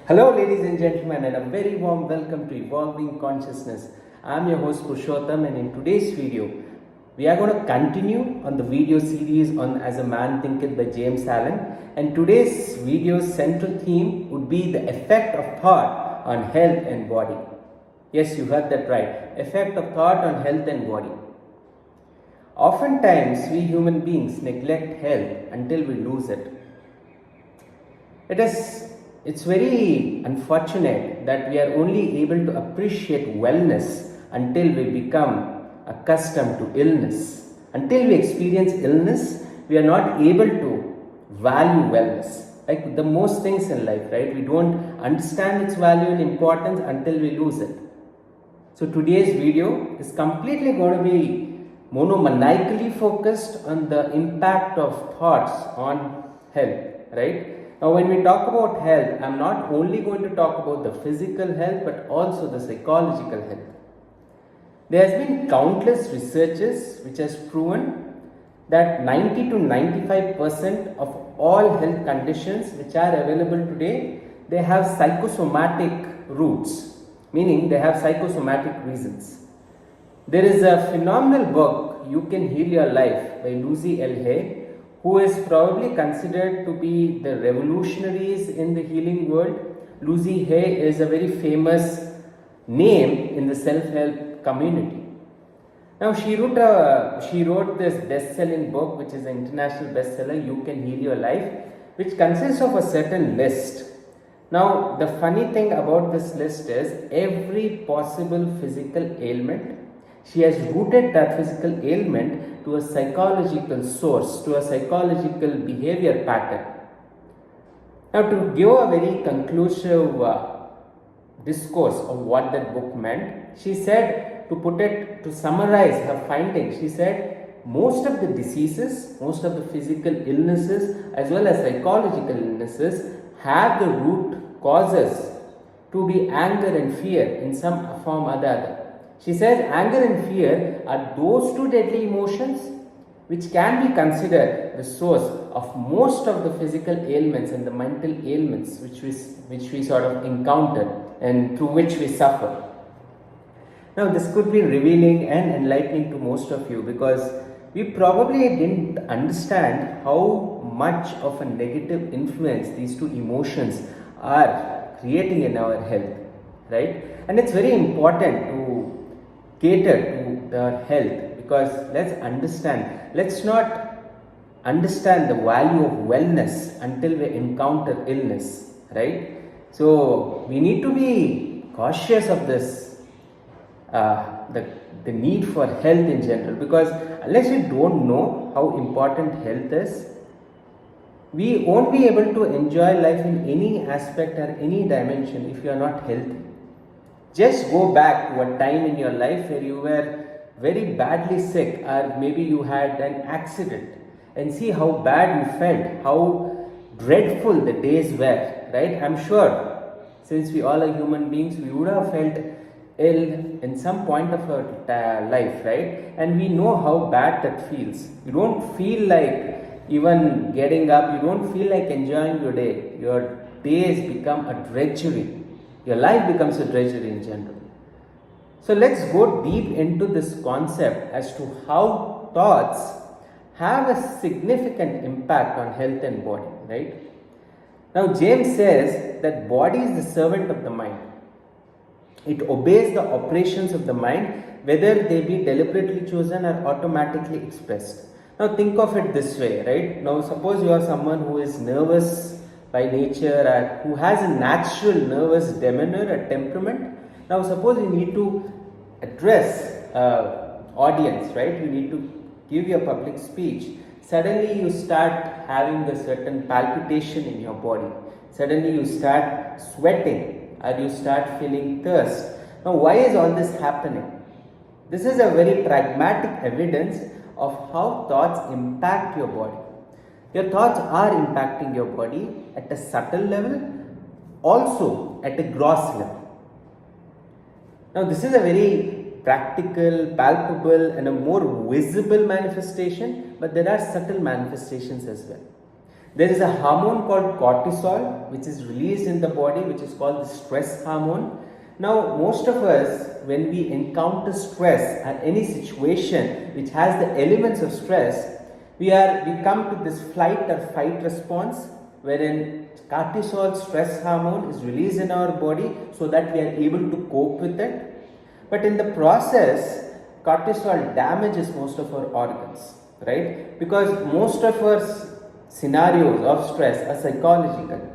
Hello, ladies and gentlemen, and a very warm welcome to Evolving Consciousness. I'm your host Purushottam, and in today's video, we are going to continue on the video series on As a Man Thinketh by James Allen. And today's video's central theme would be the effect of thought on health and body. Yes, you heard that right. Effect of thought on health and body. Oftentimes, we human beings neglect health until we lose it. It's very unfortunate that we are only able to appreciate wellness until we become accustomed to illness. Until we experience illness, we are not able to value wellness. Like the most things in life, right? We don't understand its value and importance until we lose it. So today's video is completely going to be monomaniacally focused on the impact of thoughts on health, right? Now, when we talk about health, I'm not only going to talk about the physical health but also the psychological health. There has been countless researches which has proven that 90 to 95% of all health conditions which are available today, they have psychosomatic roots, meaning they have psychosomatic reasons. There is a phenomenal book, You Can Heal Your Life by Lucy L. Hay, who is probably considered to be the revolutionaries in the healing world. Lucy Hay is a very famous name in the self-help community. Now she wrote this best-selling book, which is an international bestseller, You Can Heal Your Life, which consists of a certain list. Now the funny thing about this list is every possible physical ailment, she has rooted that physical ailment to a psychological source, to a psychological behavior pattern. Now, to give a very conclusive discourse of what that book meant, she said, to summarize her findings, she said, most of the diseases, most of the physical illnesses, as well as psychological illnesses, have the root causes to be anger and fear in some form or the other. She says anger and fear are those two deadly emotions which can be considered the source of most of the physical ailments and the mental ailments which we sort of encounter and through which we suffer. Now this could be revealing and enlightening to most of you because we probably didn't understand how much of a negative influence these two emotions are creating in our health, right? And it's very important to cater to the health because let's not understand the value of wellness until we encounter illness, right? So we need to be cautious of this, the need for health in general, because unless you don't know how important health is, we won't be able to enjoy life in any aspect or any dimension if you are not healthy. Just go back to a time in your life where you were very badly sick or maybe you had an accident and see how bad you felt, how dreadful the days were, right? I'm sure since we all are human beings, we would have felt ill in some point of our life, right? And we know how bad that feels. You don't feel like even getting up, you don't feel like enjoying your day. Your days become a drudgery. Your life becomes a drudgery in general. So let's go deep into this concept as to how thoughts have a significant impact on health and body, right? Now James says that body is the servant of the mind. It obeys the operations of the mind, whether they be deliberately chosen or automatically expressed. Now think of it this way, right? Now suppose you are someone who is nervous by nature or who has a natural nervous demeanor, a temperament. Now suppose you need to address audience, right? You need to give your public speech. Suddenly you start having a certain palpitation in your body. Suddenly you start sweating or you start feeling thirst. Now why is all this happening? This is a very pragmatic evidence of how thoughts impact your body. Your thoughts are impacting your body at a subtle level, also at a gross level. Now this is a very practical, palpable and a more visible manifestation, but there are subtle manifestations as well. There is a hormone called cortisol which is released in the body, which is called the stress hormone. Now, most of us, when we encounter stress or any situation which has the elements of stress, we come to this flight or fight response, wherein cortisol stress hormone is released in our body so that we are able to cope with it. But in the process, cortisol damages most of our organs, right? Because most of our scenarios of stress are psychological.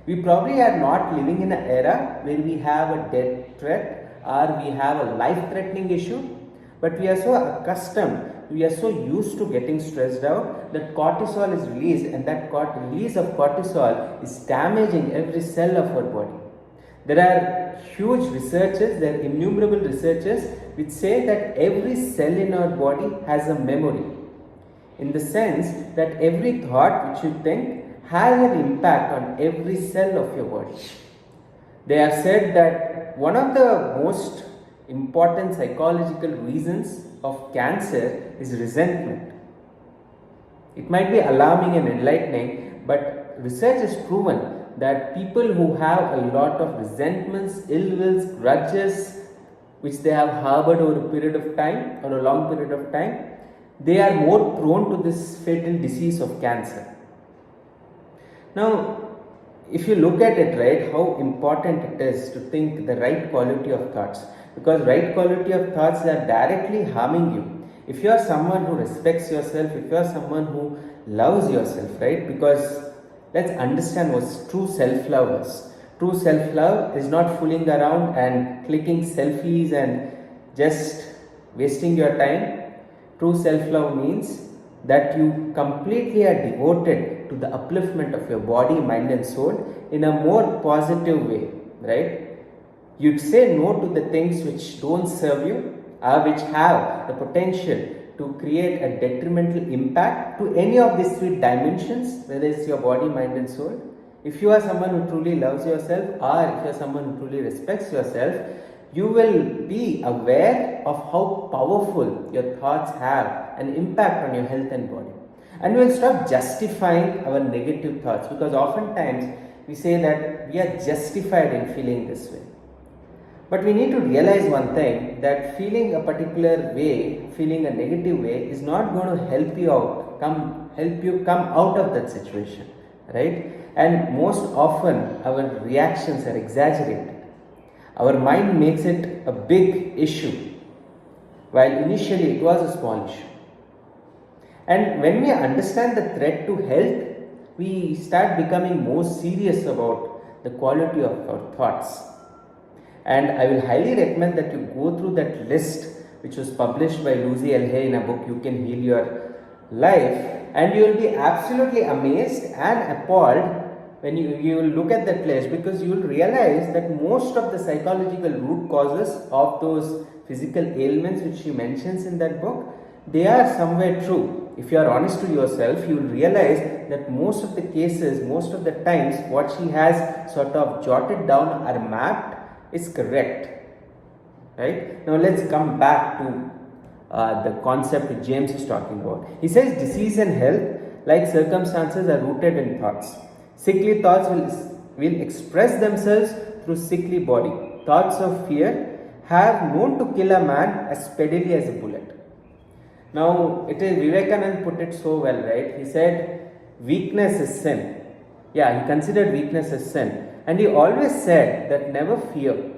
We probably are not living in an era where we have a death threat or we have a life threatening issue, but we are so accustomed, we are so used to getting stressed out that cortisol is released, and that release of cortisol is damaging every cell of our body. There are huge researches, there are innumerable researches which say that every cell in our body has a memory, in the sense that every thought which you think has an impact on every cell of your body. They have said that one of the most important psychological reasons of cancer is resentment. It might be alarming and enlightening, but research has proven that people who have a lot of resentments, ill wills, grudges, which they have harbored over a period of time or a long period of time, they are more prone to this fatal disease of cancer. Now, if you look at it, right, how important it is to think the right quality of thoughts, because right quality of thoughts are directly harming you. If you are someone who respects yourself, if you are someone who loves yourself, right, because let's understand what true self-love is. True self-love is not fooling around and clicking selfies and just wasting your time. True self-love means that you completely are devoted to the upliftment of your body, mind and soul in a more positive way, right? You'd say no to the things which don't serve you or which have the potential to create a detrimental impact to any of these three dimensions, whether it's your body, mind and soul. If you are someone who truly loves yourself, or if you are someone who truly respects yourself, you will be aware of how powerful your thoughts have an impact on your health and body. And we will stop justifying our negative thoughts, because oftentimes we say that we are justified in feeling this way. But we need to realize one thing, that feeling a particular way, feeling a negative way, is not going to help you out, help you come out of that situation, right? And most often our reactions are exaggerated. Our mind makes it a big issue, while initially it was a small issue. And when we understand the threat to health, we start becoming more serious about the quality of our thoughts. And I will highly recommend that you go through that list which was published by Lucy L. Hay in a book, You Can Heal Your Life, and you will be absolutely amazed and appalled when you will look at that list, because you will realize that most of the psychological root causes of those physical ailments which she mentions in that book, they are somewhere true. If you are honest to yourself, you will realize that most of the cases, most of the times, what she has sort of jotted down or mapped is correct. Right? Now let's come back to the concept that James is talking about. He says disease and health, like circumstances, are rooted in thoughts. Sickly thoughts will express themselves through sickly body. Thoughts of fear have known to kill a man as speedily as a bullet. Now, it is Vivekananda put it so well, right? He said, weakness is sin. Yeah, he considered weakness as sin. And he always said that never fear.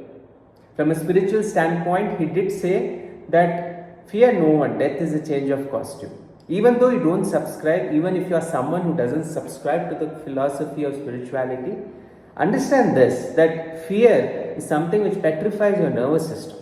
From a spiritual standpoint, he did say that fear no one, death is a change of costume. Even though you don't subscribe, even if you are someone who doesn't subscribe to the philosophy of spirituality, understand this, that fear is something which petrifies your nervous system.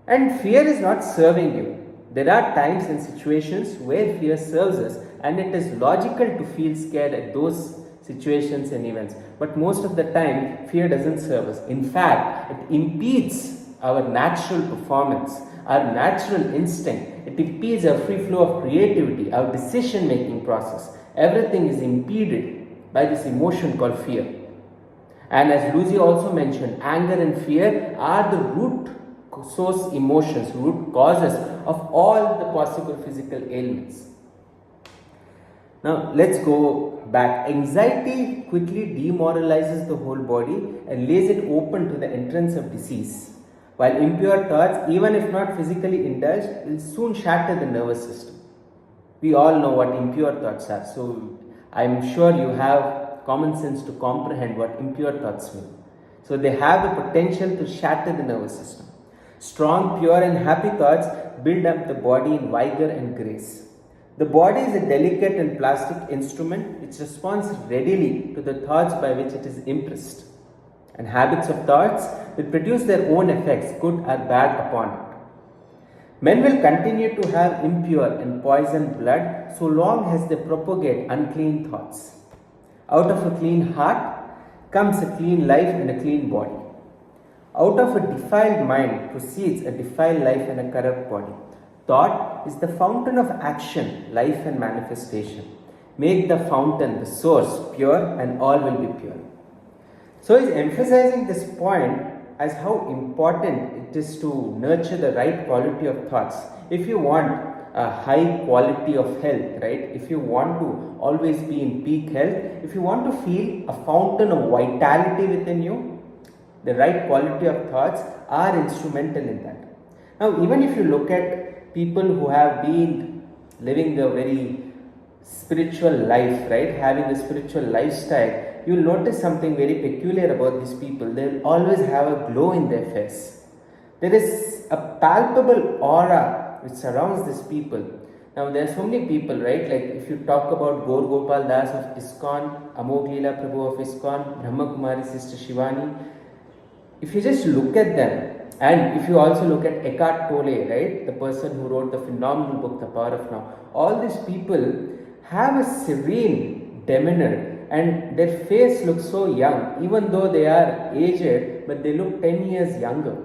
And fear is not serving you. There are times and situations where fear serves us, and it is logical to feel scared at those situations and events. But most of the time, fear doesn't serve us. In fact, it impedes our natural performance, our natural instinct. It impedes our free flow of creativity, our decision making process. Everything is impeded by this emotion called fear. And as Lucy also mentioned, anger and fear are the root source emotions, root causes of all the possible physical ailments. Now let's go back. Anxiety quickly demoralizes the whole body and lays it open to the entrance of disease. While impure thoughts, even if not physically indulged, will soon shatter the nervous system. We all know what impure thoughts are, so I'm sure you have common sense to comprehend what impure thoughts mean. So they have the potential to shatter the nervous system. Strong, pure, and happy thoughts build up the body in vigor and grace. The body is a delicate and plastic instrument which responds readily to the thoughts by which it is impressed. And habits of thoughts will produce their own effects, good or bad, upon it. Men will continue to have impure and poisoned blood so long as they propagate unclean thoughts. Out of a clean heart comes a clean life and a clean body. Out of a defiled mind proceeds a defiled life and a corrupt body. Thought is the fountain of action, life, and manifestation. Make the fountain, the source, pure, and all will be pure. So he's emphasizing this point as how important it is to nurture the right quality of thoughts. If you want a high quality of health, right? If you want to always be in peak health, if you want to feel a fountain of vitality within you, the right quality of thoughts are instrumental in that. Now, even if you look at people who have been living a very spiritual life, right? Having a spiritual lifestyle, you'll notice something very peculiar about these people. They'll always have a glow in their face. There is a palpable aura which surrounds these people. Now there are so many people, right? Like if you talk about Gaur Gopal Das of ISKCON, Amog Leela Prabhu of ISKCON, Brahma Kumari Sister Shivani, if you just look at them, and if you also look at Eckhart Tolle, right, the person who wrote the phenomenal book The Power of Now, all these people have a serene demeanor and their face looks so young, even though they are aged, but they look 10 years younger.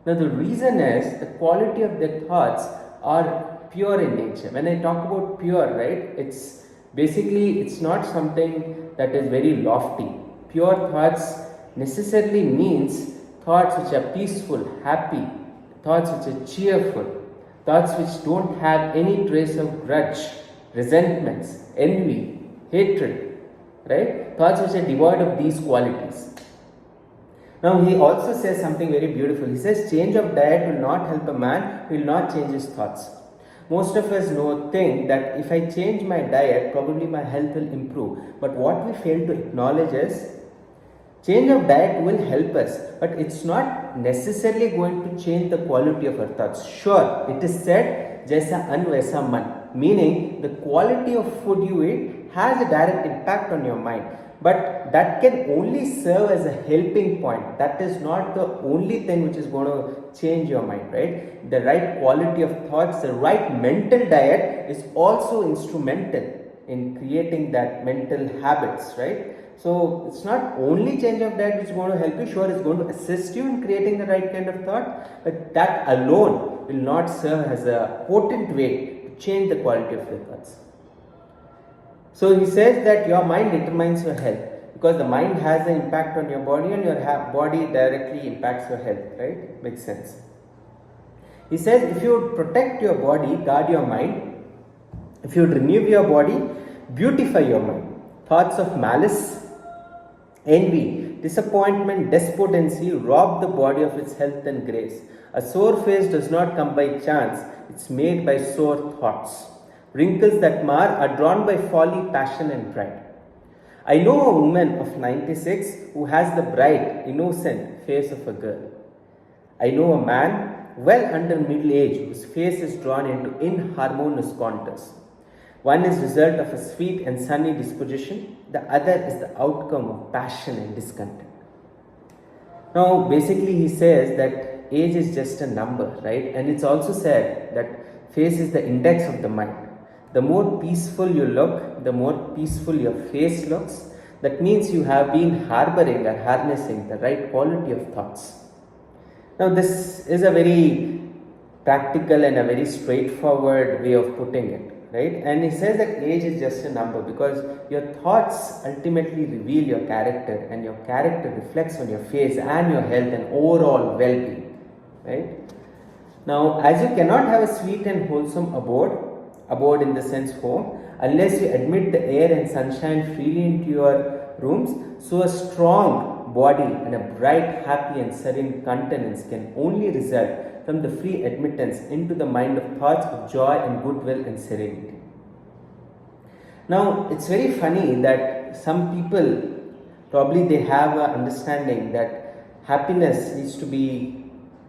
Now the reason is the quality of their thoughts are pure in nature. When I talk about pure, right, it's basically, it's not something that is very lofty. Pure thoughts necessarily means thoughts which are peaceful, happy, thoughts which are cheerful, thoughts which don't have any trace of grudge, resentments, envy, hatred, right? Thoughts which are devoid of these qualities. Now he also says something very beautiful. He says change of diet will not help a man, will not change his thoughts. Most of us think that if I change my diet, probably my health will improve. But what we fail to acknowledge is change of diet will help us, but it's not necessarily going to change the quality of our thoughts. Sure, it is said, Jaisa an vaisa man, meaning the quality of food you eat has a direct impact on your mind. But that can only serve as a helping point. That is not the only thing which is going to change your mind, right? The right quality of thoughts, the right mental diet is also instrumental in creating that mental habits, right? So it's not only change of diet which is going to help you. Sure, it's going to assist you in creating the right kind of thought, but that alone will not serve as a potent way to change the quality of your thoughts. So he says that your mind determines your health, because the mind has an impact on your body and your body directly impacts your health, right? Makes sense. He says if you protect your body, guard your mind. If you renew your body, beautify your mind. Thoughts of malice, envy, disappointment, despondency rob the body of its health and grace. A sore face does not come by chance, it's made by sore thoughts. Wrinkles that mar are drawn by folly, passion, and pride. I know a woman of 96 who has the bright, innocent face of a girl. I know a man well under middle age whose face is drawn into inharmonious contours. One is result of a sweet and sunny disposition, the other is the outcome of passion and discontent. Now, basically he says that age is just a number, right? And it's also said that face is the index of the mind. The more peaceful you look, the more peaceful your face looks. That means you have been harboring or harnessing the right quality of thoughts. Now this is a very practical and a very straightforward way of putting it, right? And he says that age is just a number because your thoughts ultimately reveal your character, and your character reflects on your face and your health and overall well-being, right? Now, as you cannot have a sweet and wholesome abode in the sense home, unless you admit the air and sunshine freely into your rooms. So a strong body and a bright, happy and serene countenance can only result from the free admittance into the mind of thoughts of joy and goodwill and serenity. Now, it's very funny that some people, probably they have an understanding that happiness needs to be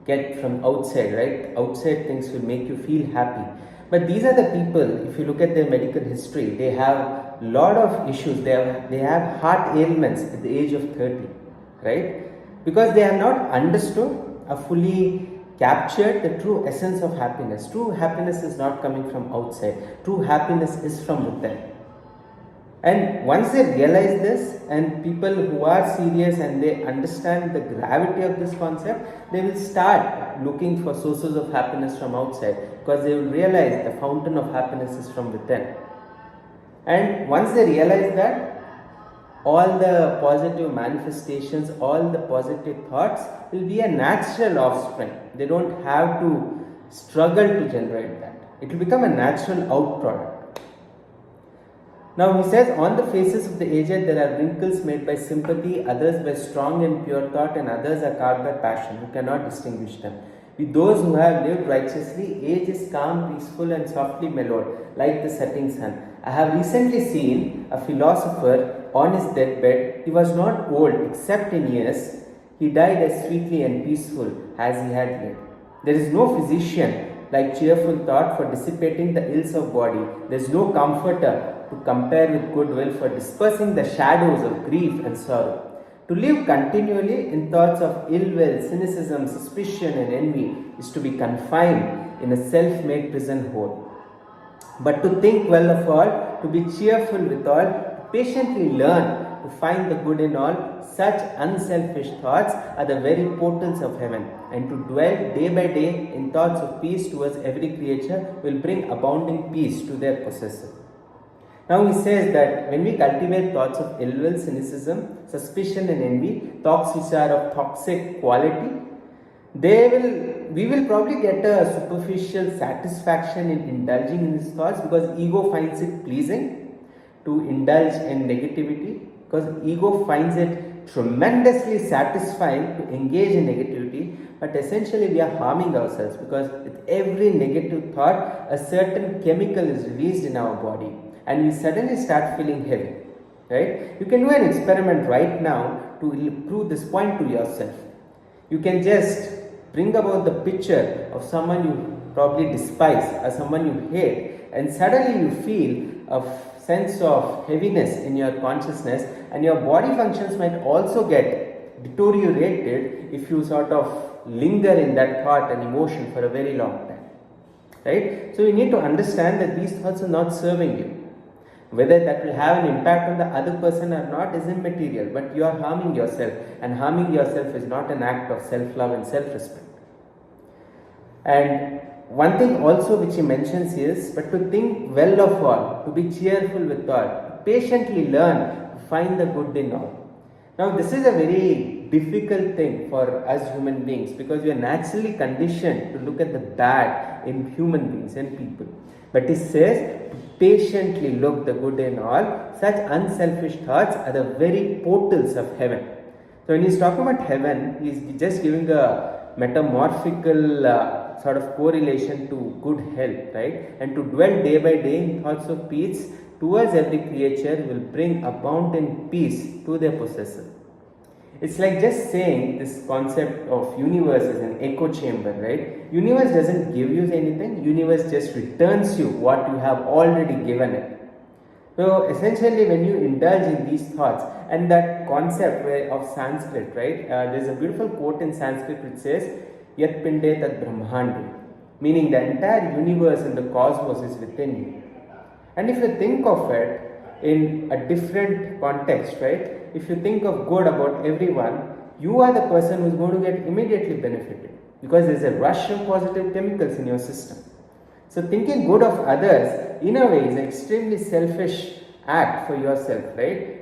get from outside, right? Outside things will make you feel happy. But these are the people, if you look at their medical history, they have a lot of issues. They have heart ailments at the age of 30, right? Because they have not understood or fully captured the true essence of happiness. True happiness is not coming from outside. True happiness is from within. And once they realize this, and people who are serious and they understand the gravity of this concept, they will start looking for sources of happiness from outside, because they will realize the fountain of happiness is from within. And once they realize that, all the positive manifestations, all the positive thoughts will be a natural offspring. They don't have to struggle to generate that. It will become a natural outproduct. Now he says, on the faces of the aged there are wrinkles made by sympathy, others by strong and pure thought, and others are carved by passion. You cannot distinguish them. With those who have lived righteously, age is calm, peaceful and softly mellowed, like the setting sun. I have recently seen a philosopher on his deathbed. He was not old except in years. He died as sweetly and peaceful as he had lived. There is no physician like cheerful thought for dissipating the ills of body. There is no comforter to compare with goodwill for dispersing the shadows of grief and sorrow. To live continually in thoughts of ill will, cynicism, suspicion and envy is to be confined in a self-made prison hole. But to think well of all, to be cheerful with all, to patiently learn to find the good in all, such unselfish thoughts are the very portals of heaven, and to dwell day by day in thoughts of peace towards every creature will bring abounding peace to their possessor. Now he says that when we cultivate thoughts of ill will, cynicism, suspicion and envy, thoughts which are of toxic quality, we will probably get a superficial satisfaction in indulging in these thoughts, because ego finds it pleasing to indulge in negativity, because ego finds it tremendously satisfying to engage in negativity. But essentially we are harming ourselves, because with every negative thought a certain chemical is released in our body and we suddenly start feeling heavy, right? You can do an experiment right now to prove this point to yourself. You can just bring about the picture of someone you probably despise or someone you hate, and suddenly you feel a sense of heaviness in your consciousness, and your body functions might also get deteriorated if you sort of linger in that thought and emotion for a very long time, right? So you need to understand that these thoughts are not serving you. Whether that will have an impact on the other person or not is immaterial, but you are harming yourself, and harming yourself is not an act of self-love and self-respect. And one thing also which he mentions is, but to think well of all, to be cheerful with all, to patiently learn to find the good in all. Now this is a very difficult thing for us human beings, because we are naturally conditioned to look at the bad in human beings and people. But he says, patiently look the good in all, such unselfish thoughts are the very portals of heaven. So when he's talking about heaven, he's just giving a metamorphical sort of correlation to good health, right? And to dwell day by day in thoughts of peace towards every creature will bring abundant peace to their possessor. It's like just saying this concept of universe is an echo chamber, right? Universe doesn't give you anything, universe just returns you what you have already given it. So essentially when you indulge in these thoughts, and that concept of Sanskrit, right? There's a beautiful quote in Sanskrit which says, Yat pinde tat brahmande, meaning the entire universe and the cosmos is within you. And if you think of it in a different context, right? If you think of good about everyone, you are the person who is going to get immediately benefited, because there is a rush of positive chemicals in your system. So thinking good of others in a way is an extremely selfish act for yourself, right?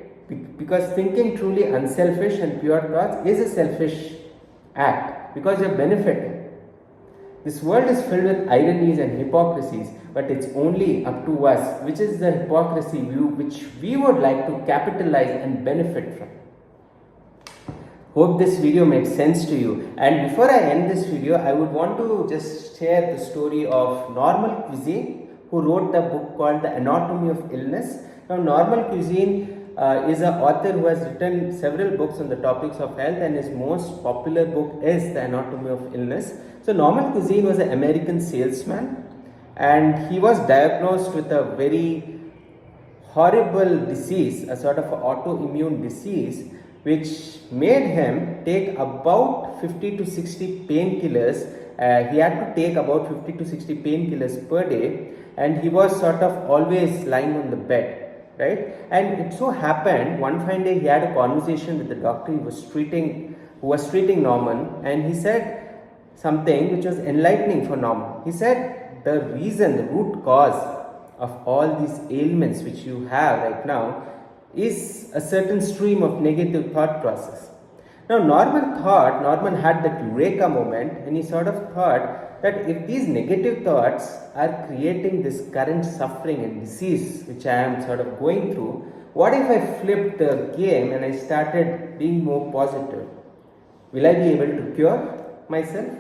Because thinking truly unselfish and pure thoughts is a selfish act, because you're benefiting. This world is filled with ironies and hypocrisies, but it's only up to us which is the hypocrisy view which we would like to capitalize and benefit from. Hope this video made sense to you. And before I end this video, I would want to just share the story of Normal Cuisine, who wrote the book called The Anatomy of Illness. Now, Normal Cuisine is an author who has written several books on the topics of health, and his most popular book is The Anatomy of Illness. So, Normal Cuisine was an American salesman, and he was diagnosed with a very horrible disease, a sort of autoimmune disease, which made him take about 50 to 60 painkillers. He had to take about 50 to 60 painkillers per day, and he was sort of always lying on the bed, right? And it so happened one fine day he had a conversation with the doctor who was treating Norman, and he said something which was enlightening for Norman. He said the root cause of all these ailments which you have right now is a certain stream of negative thought process. Now Norman had that eureka moment, and he sort of thought that if these negative thoughts are creating this current suffering and disease which I am sort of going through, what if I flipped the game and I started being more positive? Will I be able to cure myself?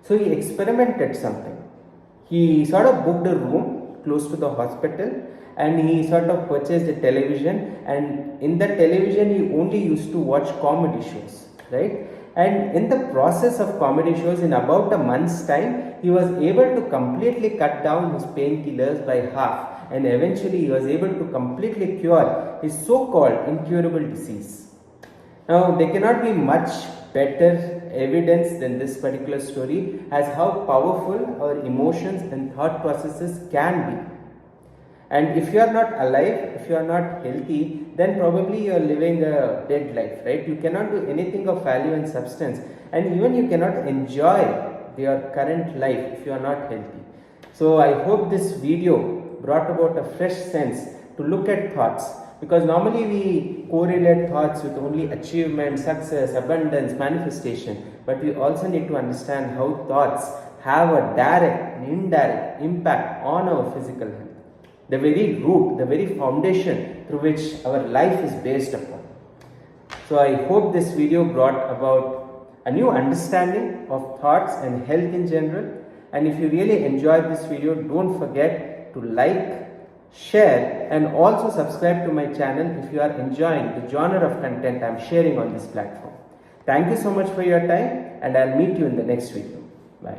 So he experimented something. He sort of booked a room close to the hospital, and he sort of purchased a television, and in that television he only used to watch comedy shows, right? And in the process of comedy shows, in about a month's time, he was able to completely cut down his painkillers by half, and eventually he was able to completely cure his so-called incurable disease. Now, there cannot be much better evidence than this particular story as how powerful our emotions and thought processes can be. And if you are not alive, if you are not healthy, then probably you are living a dead life, right? You cannot do anything of value and substance, and even you cannot enjoy your current life if you are not healthy. So I hope this video brought about a fresh sense to look at thoughts, because normally we correlate thoughts with only achievement, success, abundance, manifestation, but we also need to understand how thoughts have a direct and indirect impact on our physical health. The very root, the very foundation through which our life is based upon. So I hope this video brought about a new understanding of thoughts and health in general. And if you really enjoyed this video, don't forget to like, share, and also subscribe to my channel if you are enjoying the genre of content I am sharing on this platform. Thank you so much for your time, and I'll meet you in the next video. Bye.